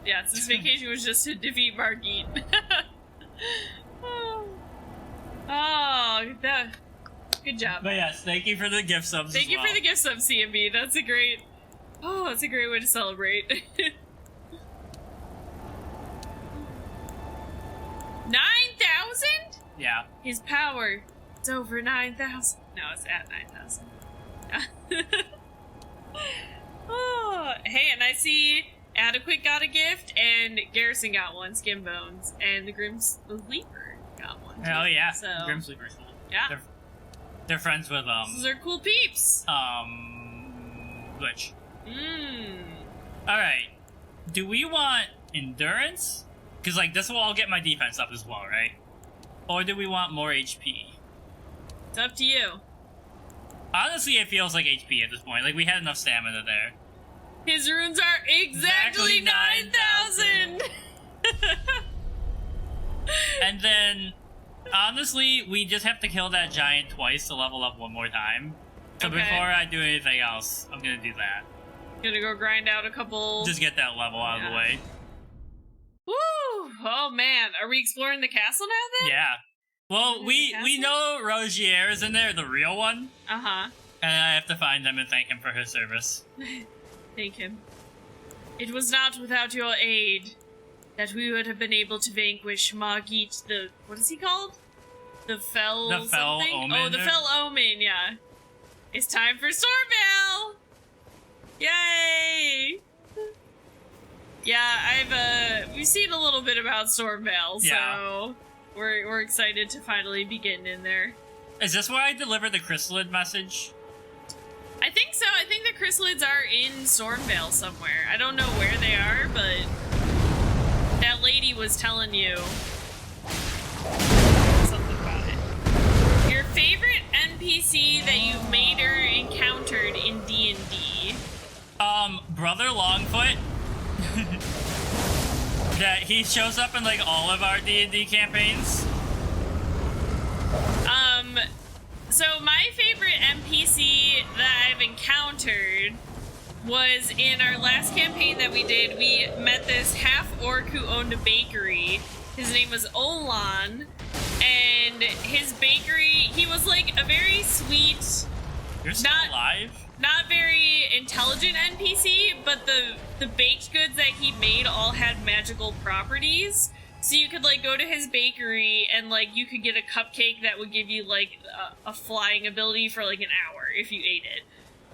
Yes, his vacation was just to defeat Margit. Good job. But yes, thank you for the gift subs. Thank you for the gift subs, CMB. That's a great way to celebrate. 9,000? Yeah. His power. It's over 9,000. No, it's at 9,000. Oh, hey, and I see Adequate got a gift, and Garrison got one, Skin Bones, and the Grim Sleeper got one. Too. Hell yeah. So, Grim Sleeper's cool. Yeah. They're friends with, Those are cool peeps. Glitch. Mmm. Alright. Do we want endurance? Because, like, this will all get my defense up as well, right? Or do we want more HP? It's up to you. Honestly, it feels like HP at this point. Like, we had enough stamina there. His runes are exactly 9,000! And then, honestly, we just have to kill that giant twice to level up one more time. So Okay. before I do anything else, I'm gonna do that. Gonna go grind out a couple... Just get that level out of the way. Woo! Oh man, are we exploring the castle now then? Yeah. Well, we know Rogier is in there, the real one. Uh-huh. And I have to find him and thank him for his service. Thank him. It was not without your aid that we would have been able to vanquish Margit the... What is he called? The Fell The Fell something? Omen. Oh, the Fell Omen, yeah. It's time for Stormveil! Yay! Yeah, we've seen a little bit about Stormveil, so we're excited to finally be getting in there. Is this where I deliver the chrysalid message? I think so. I think the chrysalids are in Stormveil somewhere. I don't know where they are, but that lady was telling you something about it. Your favorite NPC that you made or encountered in D&D? Brother Longfoot. That he shows up in like all of our D&D campaigns. So my favorite NPC that I've encountered was in our last campaign that we did. We met this half-orc who owned a bakery. His name was Olan, and his bakery, he was like a very sweet... You're still alive? Not very intelligent NPC, but the baked goods that he made all had magical properties. So you could, like, go to his bakery and, like, you could get a cupcake that would give you, like, a flying ability for, like, an hour if you ate it.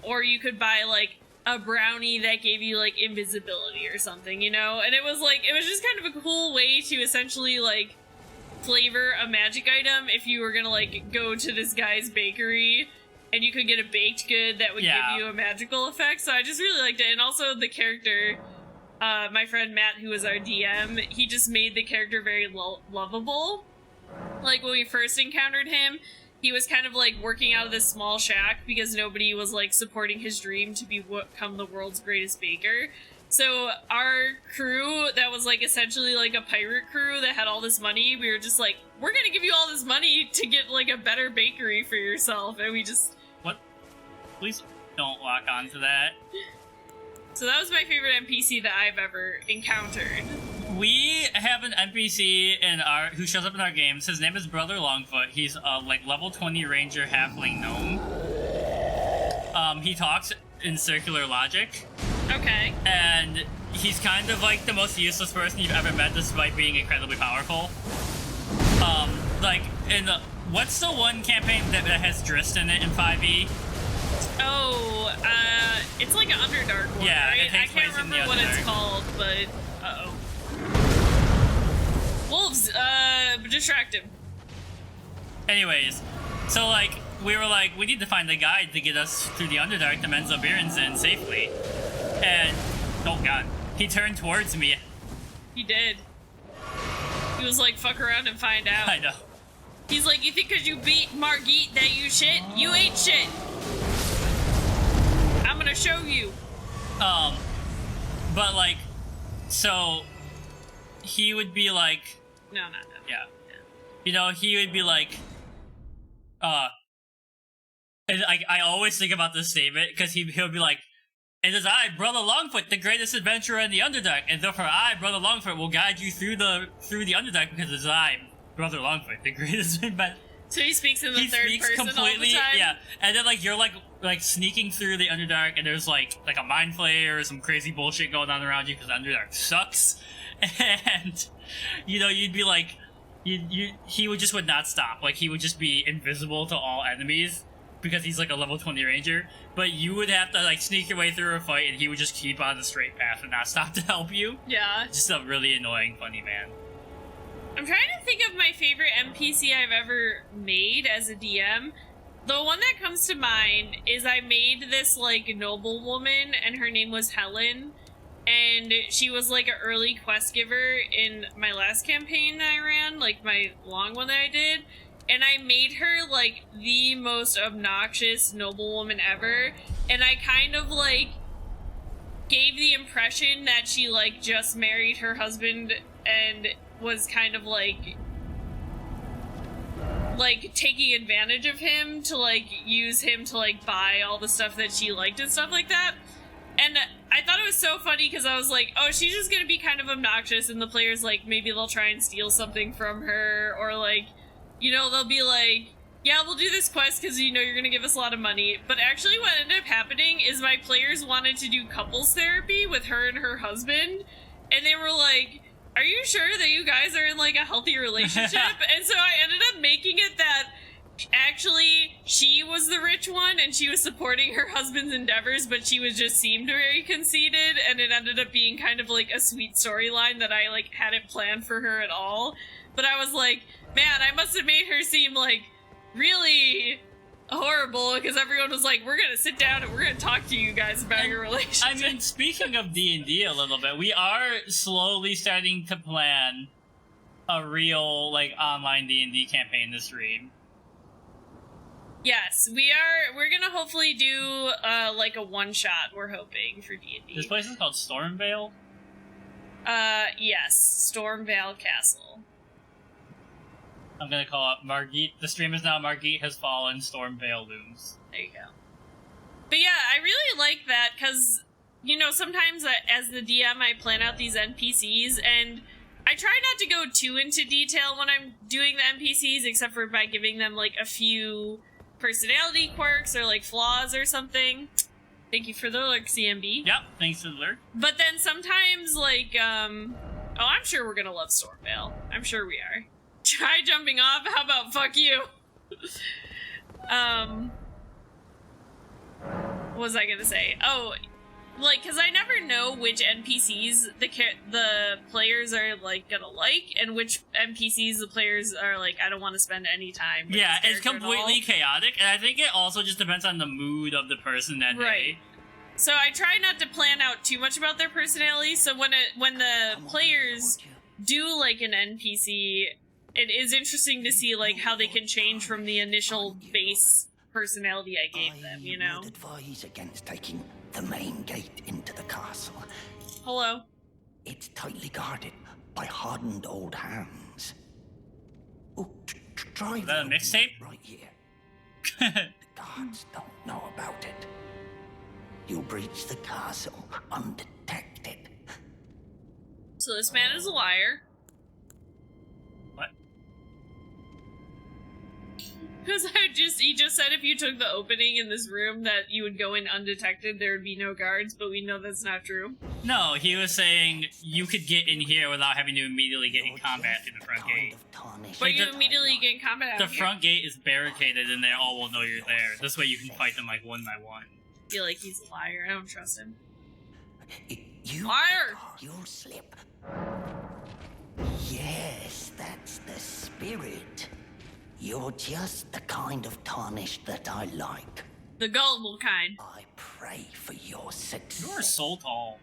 Or you could buy, like, a brownie that gave you, like, invisibility or something, you know? And it was, like, it was just kind of a cool way to essentially, like, flavor a magic item if you were gonna, like, go to this guy's bakery and you could get a baked good that would give you a magical effect. So I just really liked it. And also the character... my friend Matt, who was our DM, he just made the character very lovable. Like, when we first encountered him, he was kind of, like, working out of this small shack because nobody was, like, supporting his dream to become the world's greatest baker. So our crew, that was, like, essentially, like, a pirate crew that had all this money, we were just like, we're gonna give you all this money to get, like, a better bakery for yourself, and we just... What? Please don't lock onto that. So that was my favorite NPC that I've ever encountered. We have an NPC who shows up in our games. His name is Brother Longfoot. He's a like level 20 ranger halfling gnome. He talks in circular logic. Okay. And he's kind of like the most useless person you've ever met, despite being incredibly powerful. Like what's the one campaign that has Drist in it in 5e? Oh, it's like an Underdark one, yeah, right? It takes I can't place in the remember what it's Underdark. called, but... Uh-oh. Wolves, distract him. Anyways, so, like, we were like, we need to find a guide to get us through the Underdark to Menzo Birensen safely. And, oh god, he turned towards me. He did. He was like, fuck around and find out. I know. He's like, you think because you beat Margit that you shit? You ain't shit. I'm gonna show you. But, like, so, he would be like... No. Yeah. You know, he would be like, and I always think about this statement, because he'll be like, It is I, Brother Longfoot, the greatest adventurer in the Underdark, and therefore I, Brother Longfoot, will guide you through the Underdark because it is I, Brother Longfoot, the greatest adventurer. So he speaks in the third person all the time? Yeah. And then, like, you're, like sneaking through the Underdark, and there's, like a mind flayer or some crazy bullshit going on around you because the Underdark sucks. And, you know, you'd be like, he would not stop. Like, he would just be invisible to all enemies because he's, like, a level 20 ranger. But you would have to, like, sneak your way through a fight, and he would just keep on the straight path and not stop to help you. Yeah. Just a really annoying, funny man. I'm trying to think of my favorite NPC I've ever made as a DM. The one that comes to mind is I made this, like, noble woman, and her name was Helen. And she was, like, an early quest giver in my last campaign that I ran, like, my long one that I did. And I made her, like, the most obnoxious noblewoman ever. And I kind of, like, gave the impression that she, like, just married her husband and was kind of, like, taking advantage of him to, like, use him to, like, buy all the stuff that she liked and stuff like that. And I thought it was so funny because I was like, oh, she's just gonna be kind of obnoxious, and the players, like, maybe they'll try and steal something from her, or, like, you know, they'll be like, yeah, we'll do this quest because, you know, you're gonna give us a lot of money. But actually what ended up happening is my players wanted to do couples therapy with her and her husband, and they were like, are you sure that you guys are in, like, a healthy relationship? And so I ended up making it that actually she was the rich one and she was supporting her husband's endeavors, but she was just seemed very conceited, and it ended up being kind of like a sweet storyline that I, like, hadn't planned for her at all. But I was like, man, I must have made her seem, like, really horrible, because everyone was like, we're gonna sit down and we're gonna talk to you guys about your relationship. I mean, speaking of D&D a little bit, we are slowly starting to plan a real, like, online D&D campaign this stream. Yes, we are. We're gonna hopefully do, like, a one-shot, we're hoping, for D&D. This place is called Stormveil? Yes. Stormveil Castle. I'm gonna call it Margit. The stream is now Margit Has Fallen, Stormveil Looms. There you go. But yeah, I really like that, because, you know, sometimes as the DM, I plan out these NPCs, and I try not to go too into detail when I'm doing the NPCs, except for by giving them, like, a few personality quirks or, like, flaws or something. Thank you for the lurk, CMB. Yep, thanks for the lurk. But then sometimes, like, oh, I'm sure we're gonna love Stormveil. I'm sure we are. Try jumping off? How about fuck you? What was I gonna say? Oh, like, because I never know which NPCs the players are, like, gonna like, and which NPCs the players are like, I don't want to spend any time with. Yeah, it's completely chaotic, and I think it also just depends on the mood of the person that day. So I try not to plan out too much about their personality, so when the players do, like, an NPC, it is interesting to see, like, how they can change from the initial base personality I gave them, you know? I would advise against taking the main gate into the castle. Hello. It's tightly guarded by hardened old hands. Oh, try Is that a mixtape? right here. The guards don't know about it. You'll breach the castle undetected. So this man is a liar. What? Because he just said if you took the opening in this room that you would go in undetected, there would be no guards, but we know that's not true. No, he was saying you could get in here without having to immediately get in combat through the front gate. But you immediately get in combat out The here. front gate is barricaded and they all will know you're there. This way you can fight them, like, one by one. I feel like he's a liar. I don't trust him. You Liar! You'll slip. Yes, that's the spirit. You're just the kind of Tarnished that I like. The gullible kind. I pray for your success. You are so tall.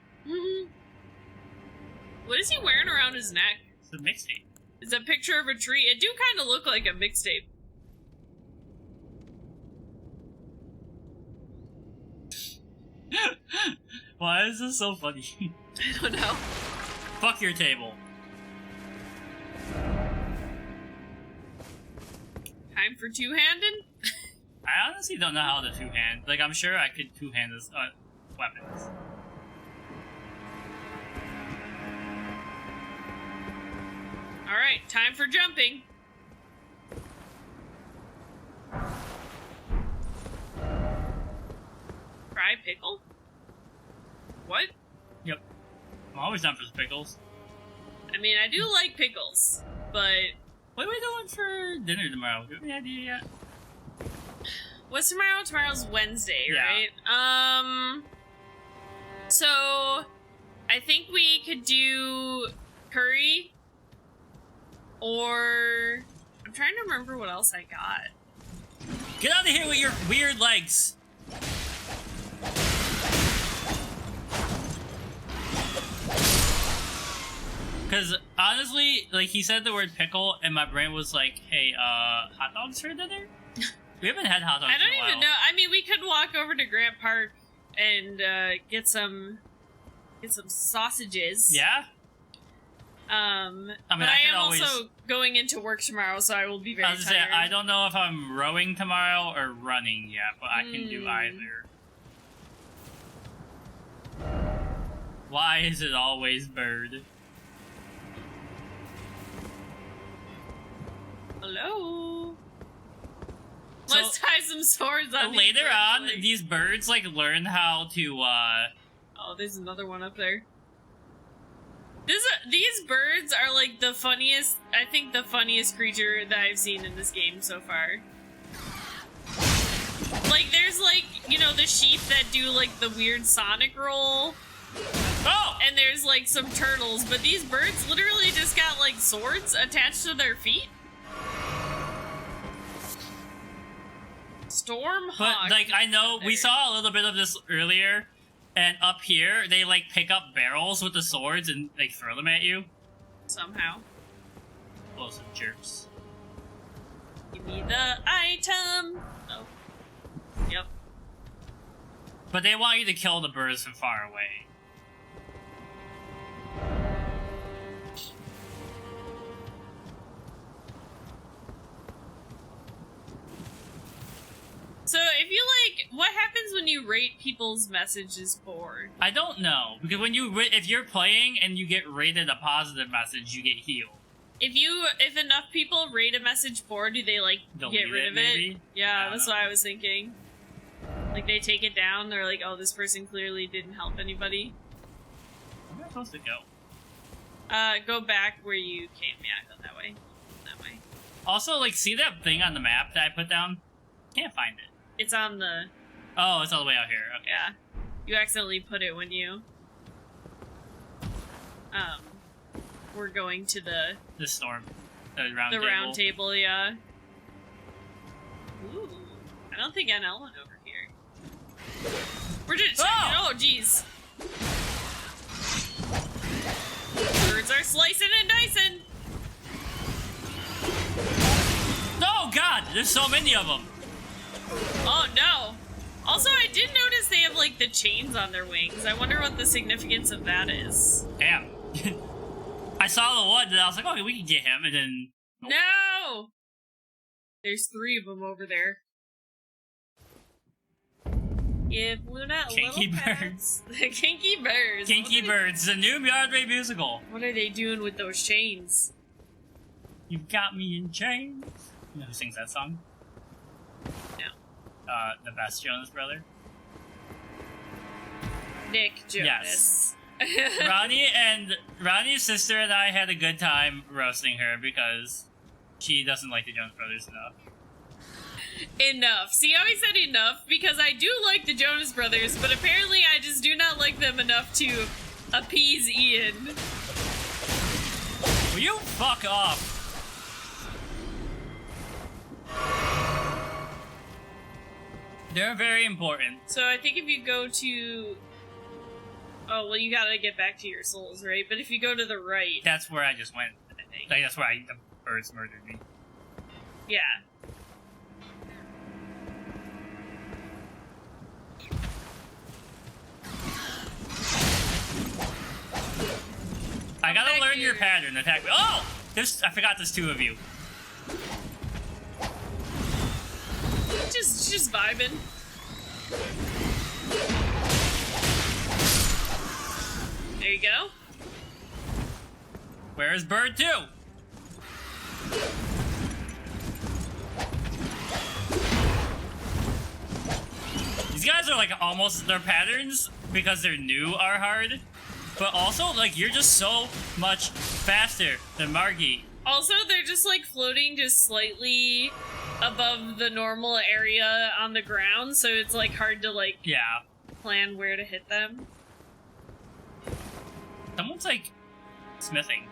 What is he wearing around his neck? It's a mixtape. It's a picture of a tree. It do kind of look like a mixtape. Why is this so funny? I don't know. Fuck your table. Time for two-handed? I honestly don't know how to two-hand. Like, I'm sure I could two-hand this. weapons. Alright, time for jumping. Fry pickle? What? Yep. I'm always down for the pickles. I mean, I do like pickles, but... What are we doing for dinner tomorrow? Do we have any idea yet? What's tomorrow? Tomorrow's Wednesday, Yeah. right? So... I think we could do curry, or... I'm trying to remember what else I got. Get out of here with your weird legs! Because, honestly, like, he said the word pickle, and my brain was like, hey, hot dogs for dinner? We haven't had hot dogs I don't in a while. even know. I mean, we could walk over to Grant Park and get some sausages. Yeah? But I I can am always- also going into work tomorrow, so I will be very I was gonna say, tired. I don't know if I'm rowing tomorrow or running yet, but I can do either. Why is it always bird? Hello? So- Let's tie some swords on these Later birds' on, legs. these birds, like, learn how to, Oh, there's another one up there. These birds are like the funniest, I think the funniest creature that I've seen in this game so far. Like, there's like, you know, the sheep that do like the weird Sonic roll. Oh! And there's like some turtles, but these birds literally just got like swords attached to their feet. Stormhawk. But, like, I know, we saw a little bit of this earlier, and up here, they, like, pick up barrels with the swords and, like, throw them at you. Somehow. Oh, some jerks. Give me the item. Oh. Yep. But they want you to kill the birds from far away. So, if you like, what happens when you rate people's messages poor? I don't know, because when you, if you're playing and you get rated a positive message, you get healed. If enough people rate a message poor, do they like Delete get rid it, of maybe? it? Yeah, I that's don't what I was thinking. Like they take it down, they're like, oh, this person clearly didn't help anybody. Where am I supposed to go? Go back where you came. Yeah, go that way. That way. Also, like, see that thing on the map that I put down? Can't find it. It's on the. Oh, it's all the way out here. Okay. Yeah. You accidentally put it when you. We're going to the The round table, yeah. Ooh. I don't think NL went over here. We're just. Oh, jeez. Birds are slicing and dicing. Oh god, there's so many of them. Oh no. Also, I did notice they have like the chains on their wings. I wonder what the significance of that is. Damn. I saw the one and I was like, okay, we can get him, and then... No! There's 3 of them over there. Give Luna a Kinky little birds. The kinky birds. Kinky Birds, the new Broadway musical. What are they doing with those chains? You've got me in chains. You know who sings that song? No. The best Jonas brother. Nick Jonas. Ronnie's sister and I had a good time roasting her because she doesn't like the Jonas Brothers enough. Enough. See how I said enough? Because I do like the Jonas Brothers, but apparently I just do not like them enough to appease Ian. Will you fuck off? They're very important. So I think if you go to... Oh, well, you gotta get back to your souls, right? But if you go to the right... That's where I just went, I think. Like, that's where the birds murdered me. Yeah. I gotta back learn here. your pattern. Attack me. Oh! I forgot there's 2 of you. Just vibing. There you go. Where is bird 2? These guys are like almost, their patterns, because they're new, are hard. But also, like, you're just so much faster than Margie. Also, they're just like floating just slightly above the normal area on the ground, so it's like hard to like plan where to hit them. Someone's like smithing.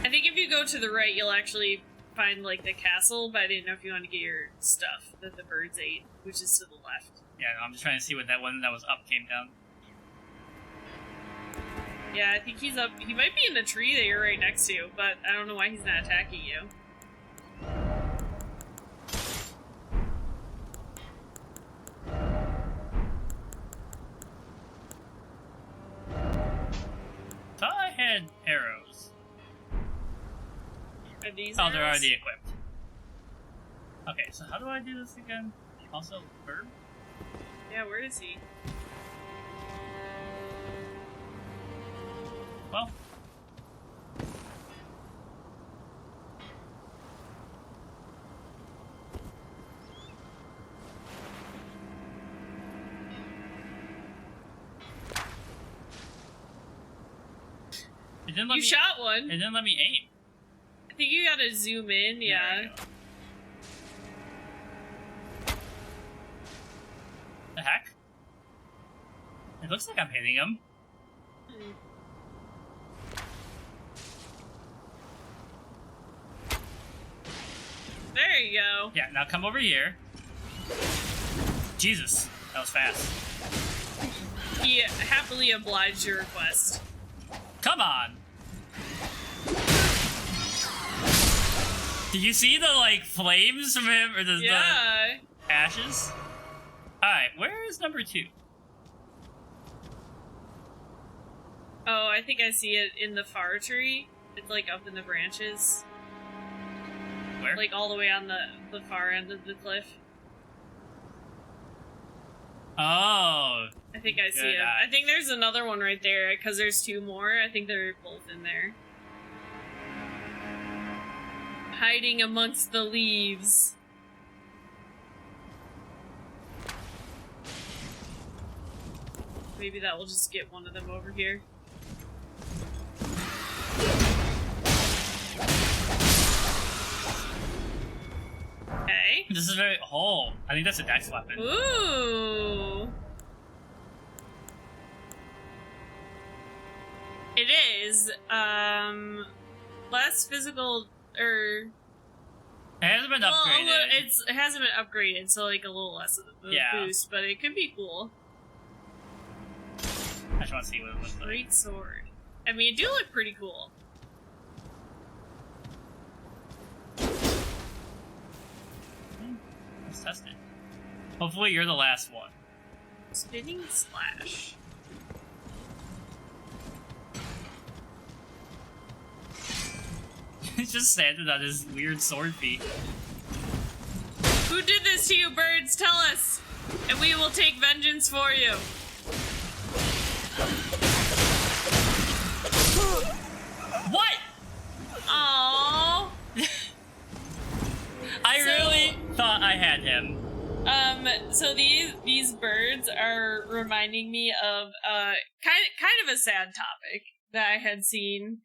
I think if you go to the right, you'll actually find like the castle, but I didn't know if you want to get your stuff that the birds ate, which is to the left. Yeah, no, I'm just trying to see what that one that was up came down. Yeah, I think he's up. He might be in the tree that you're right next to, but I don't know why he's not attacking you. Thought I had arrows. Are these Oh, they're arrows? already equipped. Okay, so how do I do this again? Also, bird? Yeah, where is he? Well. It didn't let You me, shot one. It didn't let me aim. I think you gotta zoom in, yeah. There we go. The heck? It looks like I'm hitting him. Hmm. There you go. Yeah, now come over here. Jesus, that was fast. He happily obliged your request. Come on! Did you see the, like, flames from him? Or the ashes? Alright, where is number 2? Oh, I think I see it in the far tree. It's like up in the branches. Where? Like all the way on the far end of the cliff. Oh. I think I see Good it. eye. I think there's another one right there, because there's 2 more. I think they're both in there. Hiding amongst the leaves. Maybe that will just get one of them over here. Okay. This is very... Oh, I think that's a dex weapon. Ooh. It is. Less physical, or... It hasn't been upgraded. It hasn't been upgraded, so like a little less of a boost, but it could be cool. I just want to see what it looks like. Great sword. I mean, it do look pretty cool. Let's test it. Hopefully you're the last one. Spinning slash. He's just standing on his weird sword feet. Who did this to you, birds? Tell us, and we will take vengeance for you. What? Aww. I really thought I had him. So these birds are reminding me of kind of a sad topic that I had seen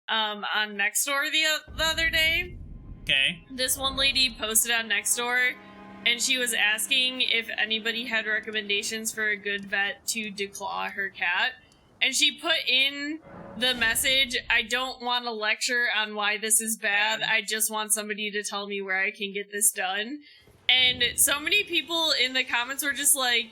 on Nextdoor the other day. Okay. This one lady posted on Nextdoor, and she was asking if anybody had recommendations for a good vet to declaw her cat. And she put in the message, I don't want to lecture on why this is bad, I just want somebody to tell me where I can get this done. And so many people in the comments were just like,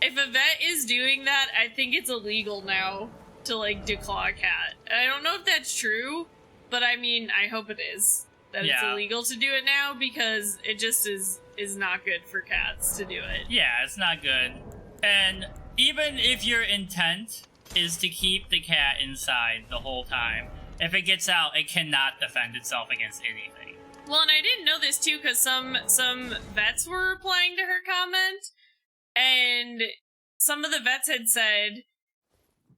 if a vet is doing that, I think it's illegal now to, like, declaw a cat. And I don't know if that's true, but I mean, I hope it is. That it's illegal to do it now, because it just is not good for cats to do it. Yeah, it's not good. And even if your intent is to keep the cat inside the whole time, if it gets out, it cannot defend itself against anything. Well, and I didn't know this too, because some vets were replying to her comment, and some of the vets had said,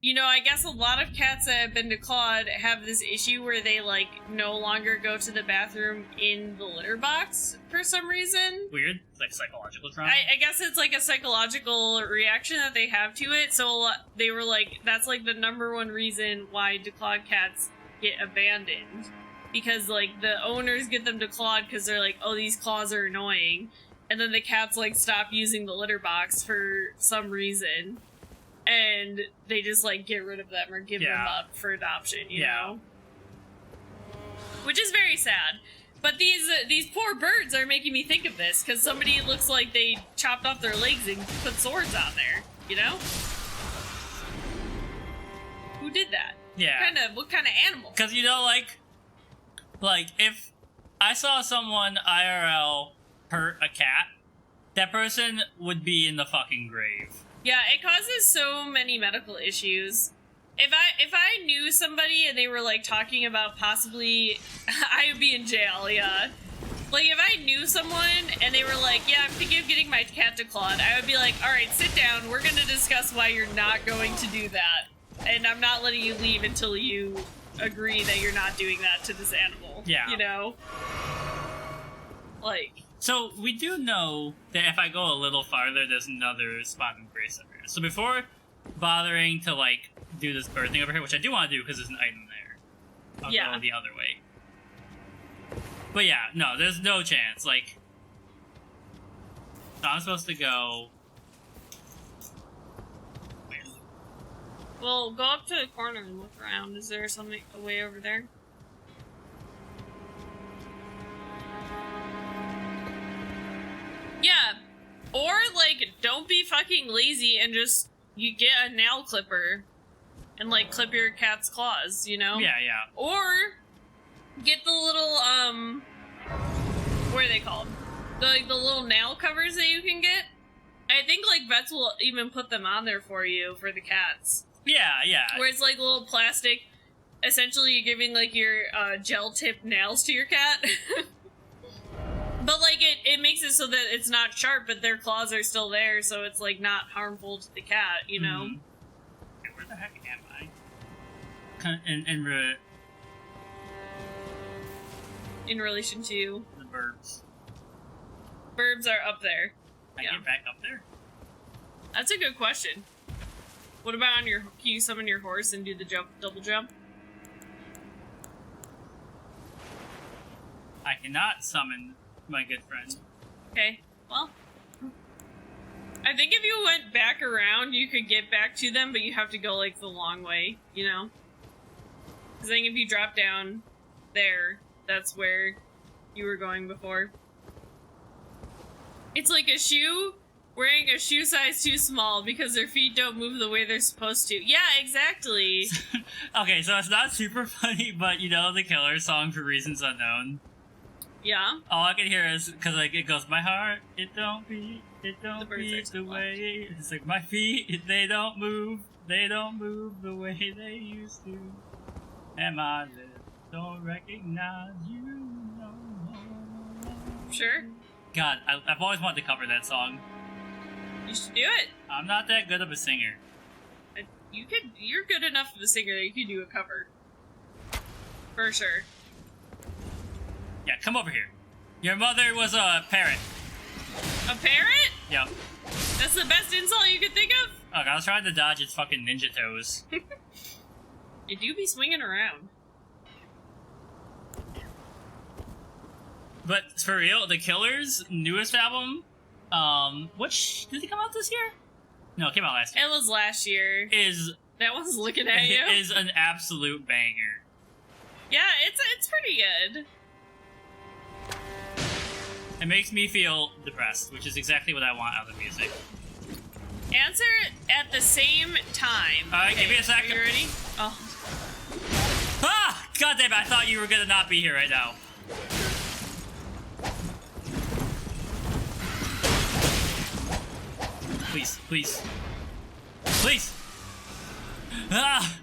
you know, I guess a lot of cats that have been declawed have this issue where they, like, no longer go to the bathroom in the litter box for some reason. Weird. It's like psychological trauma. I guess it's like a psychological reaction that they have to it, so they were like, that's like the number one reason why declawed cats get abandoned. Because, like, the owners get them declawed because they're like, oh, these claws are annoying. And then the cats, like, stop using the litter box for some reason. And they just, like, get rid of them or give them up for adoption, you know? Which is very sad. But these poor birds are making me think of this, because somebody looks like they chopped off their legs and put swords on there, you know? Who did that? Yeah. What kind of animal? Because, you know, like, if I saw someone IRL hurt a cat, that person would be in the fucking grave. Yeah, it causes so many medical issues. If I knew somebody and they were, like, talking about possibly... I would be in jail, yeah. Like, if I knew someone and they were like, yeah, I'm thinking of getting my cat declawed, I would be like, alright, sit down, we're gonna discuss why you're not going to do that. And I'm not letting you leave until you agree that you're not doing that to this animal. Yeah. You know? Like... So, we do know that if I go a little farther, there's another spot in Grace over here. So before bothering to, like, do this bird thing over here, which I do want to do because there's an item there, I'll go the other way. But yeah, no, there's no chance. Like, so I'm supposed to go... Where? Well, go up to the corner and look around. Is there something way over there? Yeah. Or, like, don't be fucking lazy and just, you get a nail clipper and, like, clip your cat's claws, you know? Yeah, yeah. Or get the little, what are they called? The little nail covers that you can get. I think, like, vets will even put them on there for you, for the cats. Yeah, yeah. Where it's, like, little plastic, essentially you're giving, like, your, gel-tipped nails to your cat. But, like, it makes it so that it's not sharp, but their claws are still there, so it's, like, not harmful to the cat, you know? Mm-hmm. Hey, where the heck am I? In relation to... the burbs. Burbs are up there. I get back up there? That's a good question. What about on your... Can you summon your horse and do the double jump? I cannot summon my good friend. Okay, well... I think if you went back around, you could get back to them, but you have to go, like, the long way, you know? Because I think if you drop down there, that's where you were going before. It's like a shoe wearing a shoe size too small because their feet don't move the way they're supposed to. Yeah, exactly. Okay, so it's not super funny, but you know the Killer song For Reasons Unknown? Yeah. All I can hear is, because like it goes, my heart, it don't beat the way, it's like my feet, they don't move the way they used to, and my lips don't recognize you no more. Sure. God, I've always wanted to cover that song. You should do it. I'm not that good of a singer. You're good enough of a singer that you could do a cover. For sure. Yeah, come over here. Your mother was a parrot. A parrot? Yep. That's the best insult you could think of? Oh, I was trying to dodge its fucking ninja toes. You do be swinging around. But for real, The Killer's newest album, which did it come out this year? No, it came out last year. It was last year. That one's looking at you. It is an absolute banger. Yeah, it's pretty good. It makes me feel depressed, which is exactly what I want out of music. Answer at the same time. Alright, give me a second. Are you ready? Oh. Ah! God damn it, I thought you were gonna not be here right now. Please, please. Please! Ah!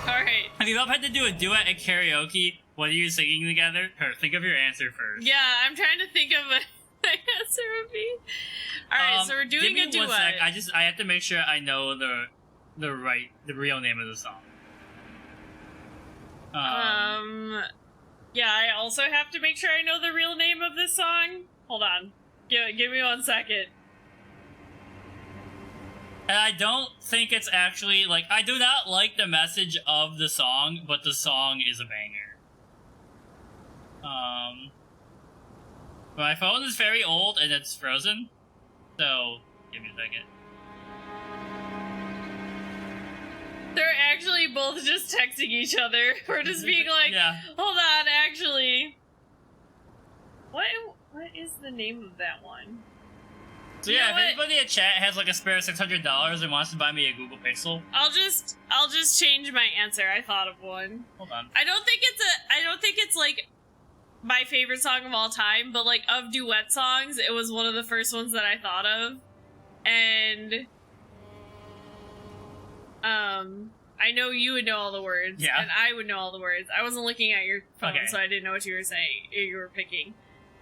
Alright. Have you ever had to do a duet at karaoke? What are you singing together? Or think of your answer first. Yeah, I'm trying to think of what my answer would be. Alright, so we're doing a duet. I have to make sure I know the the real name of the song. Yeah, I also have to make sure I know the real name of this song. Hold on. Give me 1 second. And I don't think it's actually, like, I do not like the message of the song, but the song is a banger. My phone is very old and it's frozen, so give me a second. They're actually both just texting each other. We're just being like, Yeah. hold on, actually. What is the name of that one? So You yeah, know if what? anybody at chat has like a spare $600 and wants to buy me a Google Pixel, I'll just change my answer. I thought of one. hold on. I don't think it's like my favorite song of all time, but like of duet songs, it was one of the first ones that I thought of. And I know you would know all the words, Yeah. and I would know all the words. I wasn't looking at your phone, Okay. so I didn't know what you were saying. You were picking.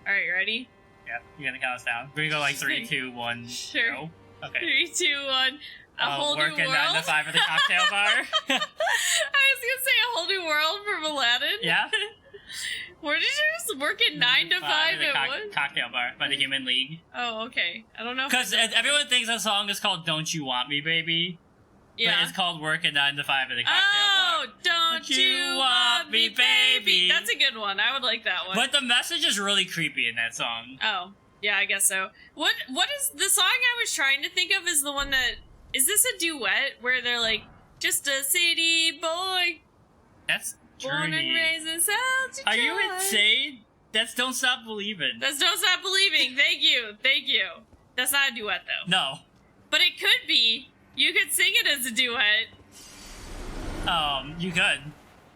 All right, you ready? Yeah, you gonna count us down? We're gonna go like 3, 2, 1, Sure. go. Okay. 3, 2, 1. A whole new working world. 9 to 5 at the cocktail bar. I was gonna say a whole new world from Aladdin. Yeah. Where did you just work at 9 to 5 at the at what? cocktail bar by the Human League. Oh, okay. I don't know. Because everyone thinks that song is called "Don't You Want Me, Baby." Yeah. But it's called "Working 9 to 5 at the cocktail Oh, bar. don't you want me, baby? That's a good one. I would like that one. But the message is really creepy in that song. Oh, yeah, I guess so. What is the song I was trying to think of? Is the one that is this a duet where they're like just a city boy That's born and Journey. raised in South Detroit? Are you insane? That's "Don't Stop Believing." That's Don't Stop Believing. Thank you. That's not a duet though. No. But it could be. You could sing it as a duet. You could.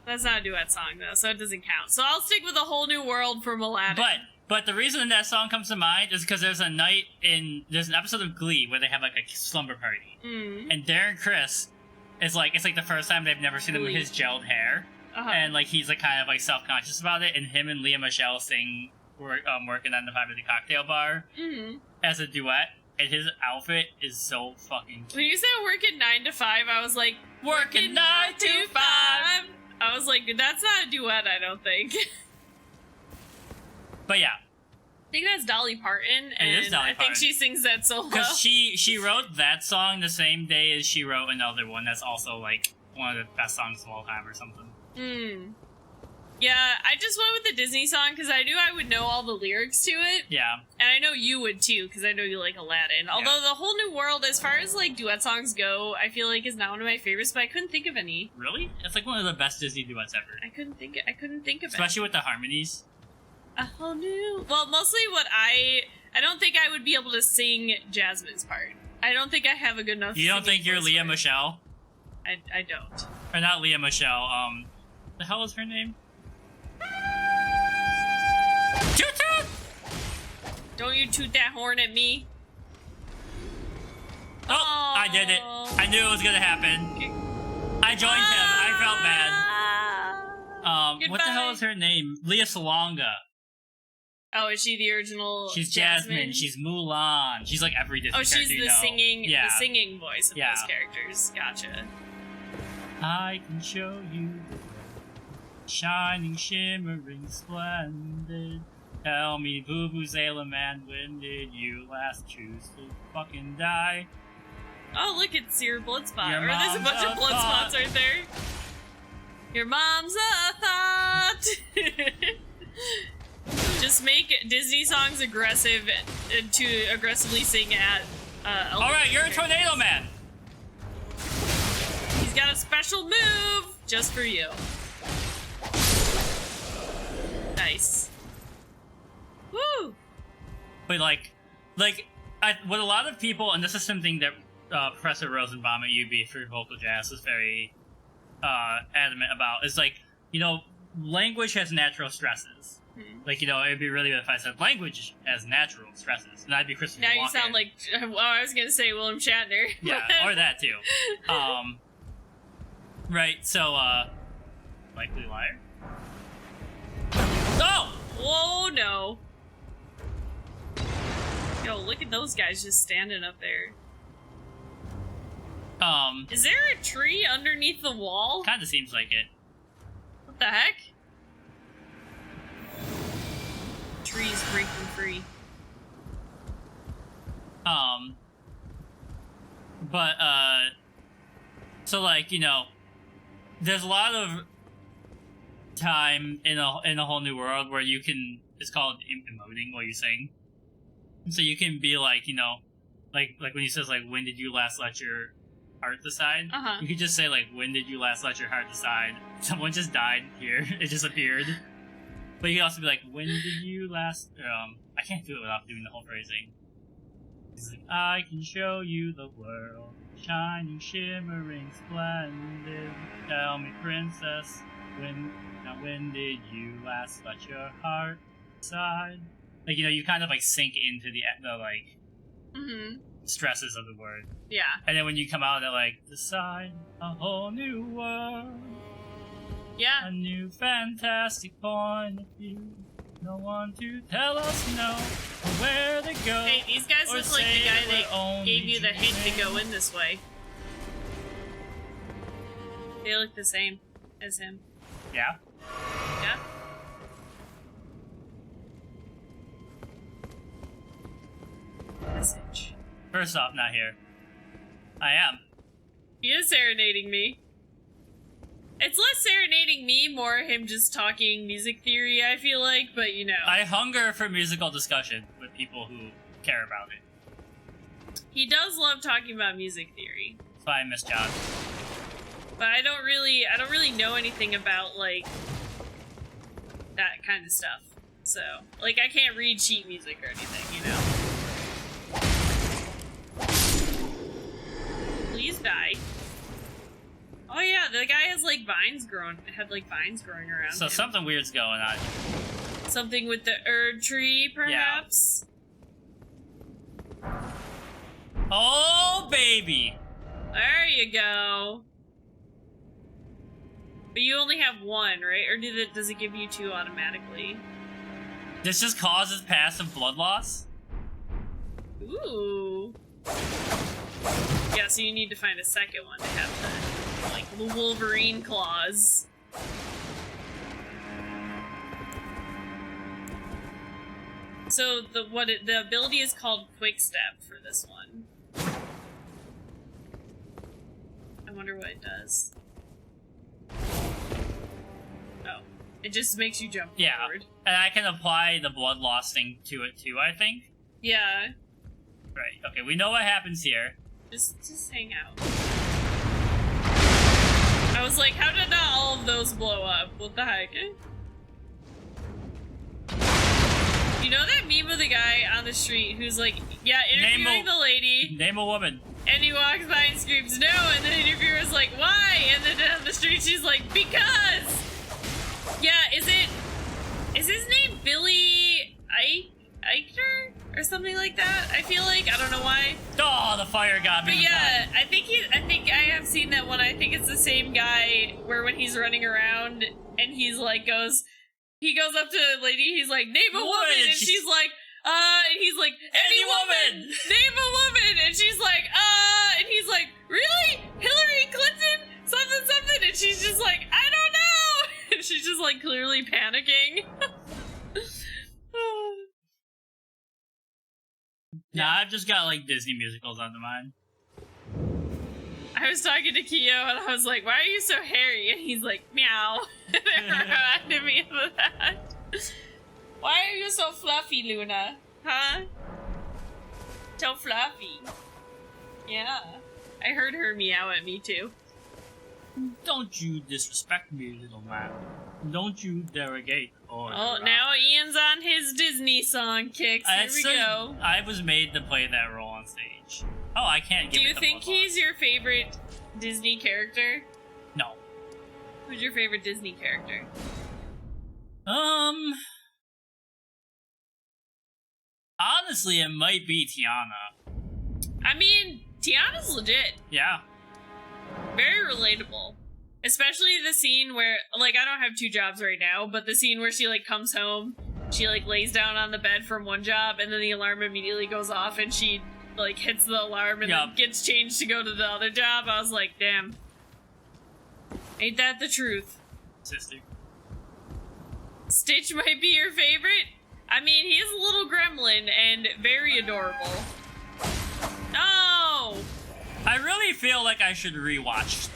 That's not a duet song though, so it doesn't count. So I'll stick with A Whole New World from Aladdin. But the reason that song comes to mind is because there's an episode of Glee where they have like a slumber party, and Darren Criss is like, it's like the first time they've never seen him with his gelled hair, and like he's like kind of like self-conscious about it, and him and Leah Michelle sing "Working on the 5 at the cocktail bar" as a duet, and his outfit is so fucking cute. When you said working 9 to 5, I was like, Working 9 to 5. I was like, that's not a duet, I don't think. But yeah, I think that's Dolly Parton, and is Dolly I think Parton. she sings that solo. because she wrote that song the same day as she wrote another one that's also like one of the best songs of all time or something. Yeah, I just went with the Disney song because I knew I would know all the lyrics to it. Yeah. And I know you would too, because I know you like Aladdin. Although The Whole New World, as far as like duet songs go, I feel like is not one of my favorites, but I couldn't think of any. Really? It's like one of the best Disney duets ever. I couldn't think of Especially with the harmonies. A whole new. Well, mostly what I don't think I would be able to sing Jasmine's part. I don't think I have a good enough. You don't think you're voice Leah for it. Michelle? I don't. Or not Leah Michelle, the hell is her name? Toot toot! Don't you toot that horn at me. Oh, I did it. I knew it was gonna happen. I joined him. I felt bad. What the hell is her name? Leah Salonga. Oh, is she the original? She's Jasmine. She's Mulan. She's like every Disney she's character you the know. singing, Yeah. the singing voice of Yeah. those characters. Gotcha. I can show you, shining, shimmering, splendid. Tell me, Boo Boo Zayla Man, when did you last choose to fucking die? Oh, look, it's your blood spot. Your Or there's a mom's bunch a of blood thought. spots right there. Your mom's a thought. Just make Disney songs aggressive to aggressively sing at. Alright, you're a tornado man! He's got a special move just for you. Nice. Woo! But what a lot of people, and this is something that Professor Rosenbaum at UB for vocal jazz is very adamant about, is like, you know, language has natural stresses. Like, you know, it'd be really good if I said language has natural stresses, and I'd be Christopher Now you Walken. sound like, well, I was gonna say William Shatner. Yeah, or that too. Right, so, likely liar. Oh! Whoa, no. Yo, look at those guys just standing up there. Is there a tree underneath the wall? Kind of seems like it. What the heck? Trees breaking free. But, so, like, you know, there's a lot of time in a whole new world where you can, it's called emoting while you sing. So you can be like, you know, like when he says, like, when did you last let your heart decide? Uh-huh. You could just say, like, when did you last let your heart decide? Someone just died here. It just appeared. But you can also be like, when did you last, I can't do it without doing the whole phrasing. He's like, I can show you the world, shining, shimmering, splendid. Tell me, princess, when did you last let your heart decide? Like, you know, you kind of like sink into the like stresses of the word. Yeah. And then when you come out at like decide a whole new world, Yeah. a new fantastic point of view. No one to tell us no where to go. Hey, these guys or look like say the guy we're that only gave you the hint to dreaming. go in this way. They look the same as him. Yeah. Yeah. Message. First off, not here. I am. He is serenading me. It's less serenading me, more him just talking music theory, I feel like, but you know. I hunger for musical discussion with people who care about it. He does love talking about music theory. That's why I miss John. But I don't really know anything about, like, that kind of stuff. So, like, I can't read sheet music or anything, you know? Please die. Oh yeah, the guy has, like, vines growing around So him. something weird's going on. Something with the Erd tree, perhaps? Oh, baby! There you go. But you only have one, right? Or does it give you two automatically? This just causes passive blood loss? Ooh. Yeah, so you need to find a second one to have the, like, the Wolverine claws. So the ability is called Quick Step for this one. I wonder what it does. Oh, it just makes you jump Yeah. forward. And I can apply the blood loss thing to it too, I think. Yeah, Right. Okay, we know what happens here. just hang out. I was like, how did not all of those blow up? What the heck? You know that meme of the guy on the street who's like, yeah, interviewing the lady, Name a woman. and he walks by and screams, no, and the interviewer's like, why? And then on the street she's like, because! Yeah, is his name Billy Eichner? Or something like that? I feel like, I don't know why. Oh, the fire got me. But yeah, I think I have seen that one. I think it's the same guy where when he's running around and he goes up to a lady, he's like, name a woman, and she's like, and he's like, any woman! Name a woman! And she's like, and he's like, really? Hillary Clinton? Something, and she's just like, I don't know! And she's just like clearly panicking. Nah, I've just got like Disney musicals under mine. I was talking to Kyo and I was like, why are you so hairy? And he's like, meow. And it reminded me of that. Why are you so fluffy, Luna? Huh? So fluffy. Yeah. I heard her meow at me too. Don't you disrespect me, little man. Don't you derogate or Oh, now Ian's on his Disney song kicks. Here we go. I was made to play that role on stage. Oh, I can't give Do it you the think blood he's your favorite Disney character? loss. No. Who's your favorite Disney character? Honestly, it might be Tiana. I mean, Tiana's legit. Yeah. Very relatable. Especially the scene where, like, I don't have two jobs right now, but the scene where she, like, comes home, she, like, lays down on the bed from one job, and then the alarm immediately goes off, and she like hits the alarm and then gets changed to go to the other job. I was like, damn. Ain't that the truth? Sister. Stitch might be your favorite? I mean, he is a little gremlin and very adorable. No! I really feel like I should rewatch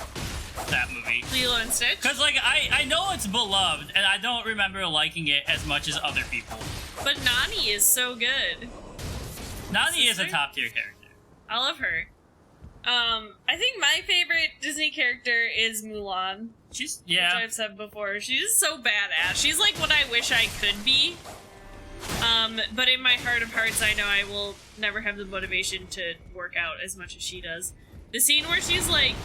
that movie. Lilo and Stitch? Because, like, I know it's beloved, and I don't remember liking it as much as other people. But Nani is so good. Nani is a top-tier character. I love her. I think my favorite Disney character is Mulan. Which I've said before. She's so badass. She's like what I wish I could be. But in my heart of hearts, I know I will never have the motivation to work out as much as she does. The scene where she's like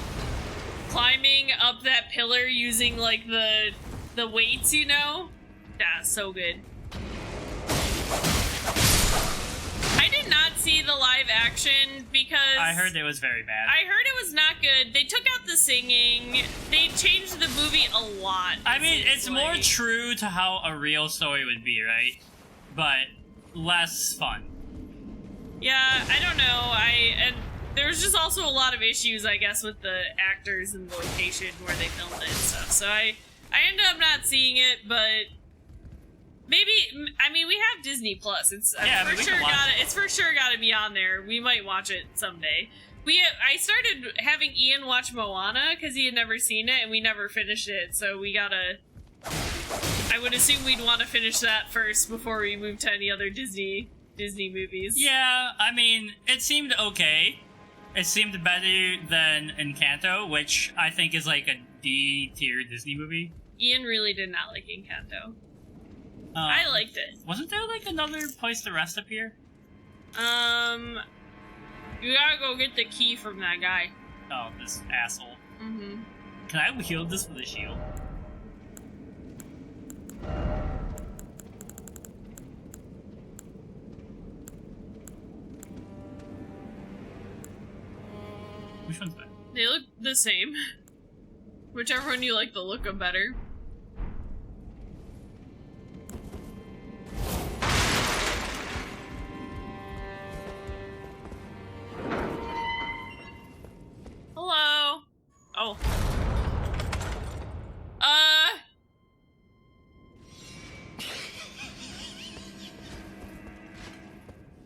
climbing up that pillar using like the weights, you know? Yeah, so good. I did not see the live action because I heard it was very bad. I heard it was not good. They took out the singing. They changed the movie a lot. I mean, it's more true to how a real story would be, right? But less fun. Yeah, I don't know. And there's just also a lot of issues, I guess, with the actors and the location where they filmed it and stuff. So I ended up not seeing it, but maybe, I mean, we have Disney Plus. It's for sure gotta be on there. We might watch it someday. I started having Ian watch Moana because he had never seen it and we never finished it. So we gotta. I would assume we'd want to finish that first before we move to any other Disney movies. Yeah, I mean, it seemed okay. It seemed better than Encanto, which I think is like a D-tier Disney movie. Ian really did not like Encanto. I liked it. Wasn't there like another place to rest up here? You gotta go get the key from that guy. Oh, this asshole. Mm-hmm. Can I wield this with a shield? Which one's that? They look the same. Whichever one you like the look of better. Hello. Oh.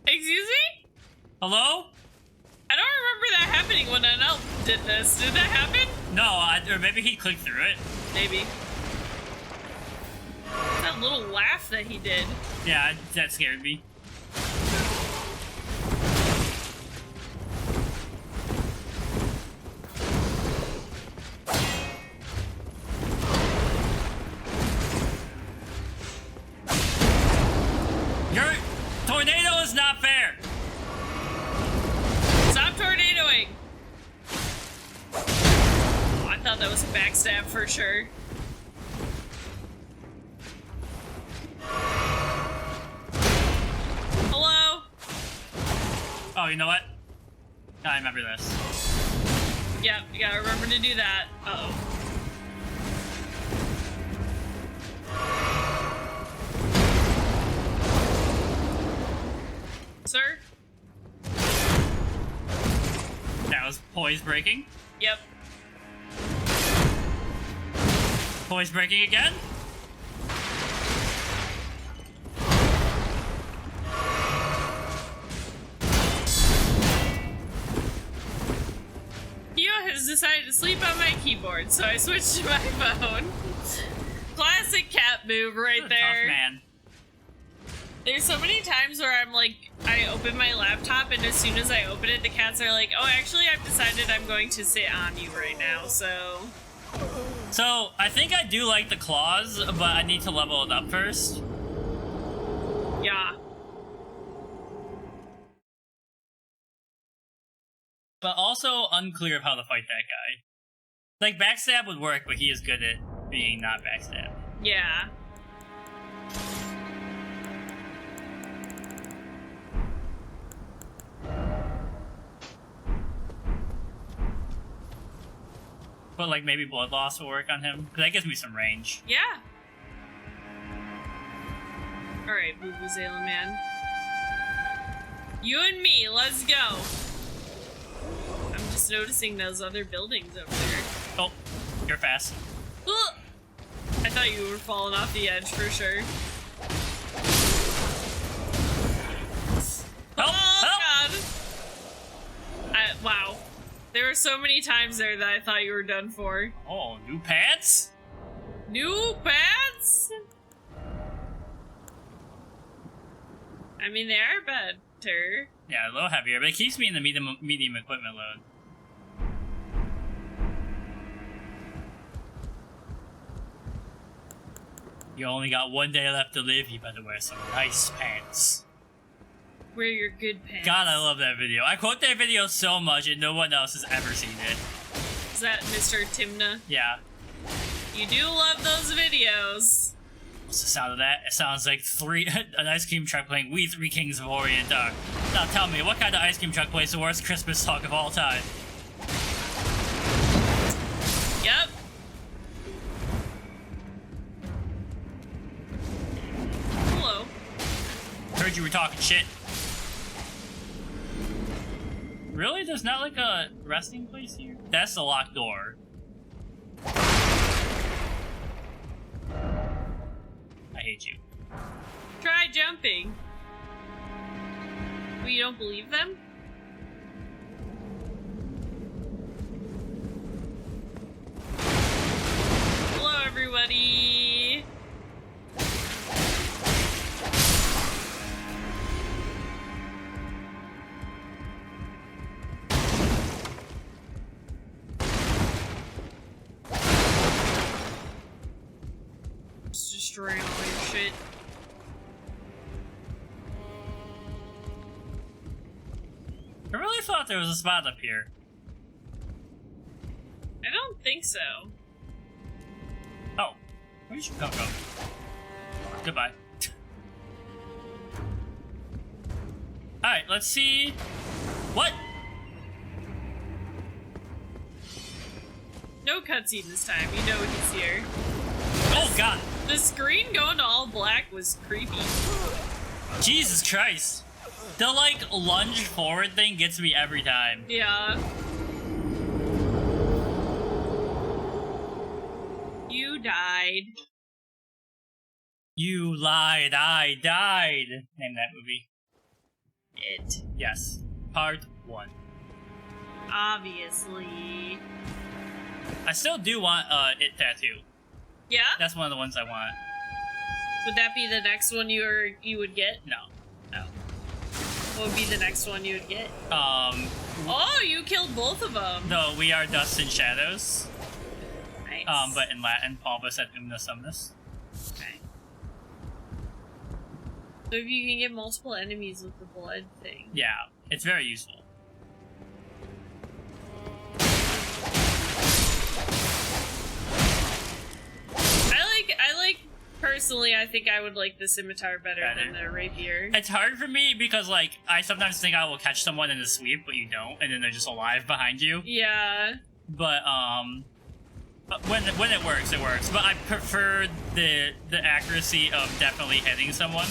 Excuse me? Hello? I don't remember that happening when an elf did this. Did that happen? No, or maybe he clicked through it. Maybe. That little laugh that he did. Yeah, that scared me. Your tornado is not fair! Stop tornadoing! Oh, I thought that was a backstab for sure. Hello? Oh, you know what? I remember this. Yep, you gotta remember to do that. Uh-oh. Sir? That was poise breaking. Yep. Poise breaking again. Kyo has decided to sleep on my keyboard, so I switched to my phone. Classic cat move right there. Tough man. There's so many times where I'm like, I open my laptop and as soon as I open it, the cats are like, oh, actually, I've decided I'm going to sit on you right now, so... So, I think I do like the claws, but I need to level it up first. Yeah. But also unclear of how to fight that guy. Like, backstab would work, but he is good at being not backstabbed. Yeah. But, like, maybe blood loss will work on him, because that gives me some range. Yeah. Alright, Boo Boo Zayla Man. You and me, let's go. I'm just noticing those other buildings over there. Oh, you're fast. Ugh. I thought you were falling off the edge for sure. Help! Oh, Help! God. Wow. There were so many times there that I thought you were done for. Oh, new pants? New pants? I mean, they are better. Yeah, a little heavier, but it keeps me in the medium equipment load. You only got 1 day left to live, you better wear some nice pants. Wear your good pants. God, I love that video. I quote that video so much and no one else has ever seen it. Is that Mr. Timna? Yeah. You do love those videos. What's the sound of that? It sounds like an ice cream truck playing We Three Kings of Orient Dark. Now tell me, what kind of ice cream truck plays the worst Christmas song of all time? Yep. Hello. Heard you were talking shit. Really? There's not like a resting place here? That's the locked door. I hate you. Try jumping. Well, you don't believe them? Hello, everybody. Just destroying all your shit. I really thought there was a spot up here. I don't think so. Oh, where did you come from? Goodbye. Alright, let's see. What? No cutscene this time. You know he's here. Oh god! The screen going to all black was creepy. Jesus Christ! The like lunge forward thing gets me every time. Yeah. You died. You lied, I died. Name that movie. It. Yes. Part 1. Obviously. I still do want it tattoo. Yeah? That's one of the ones I want. Would that be the next one you would get? No. No. What would be the next one you would get? Oh, you killed both of them. no, we are dust and shadows. Nice. But in Latin, Paulus et omnis omnis. Okay. So if you can get multiple enemies with the blood thing. Yeah, it's very useful. I like personally, I think I would like the scimitar better than the rapier. It's hard for me because, like, I sometimes think I will catch someone in a sweep, but you don't, and then they're just alive behind you. Yeah. But when it works, it works. But I prefer the accuracy of definitely hitting someone.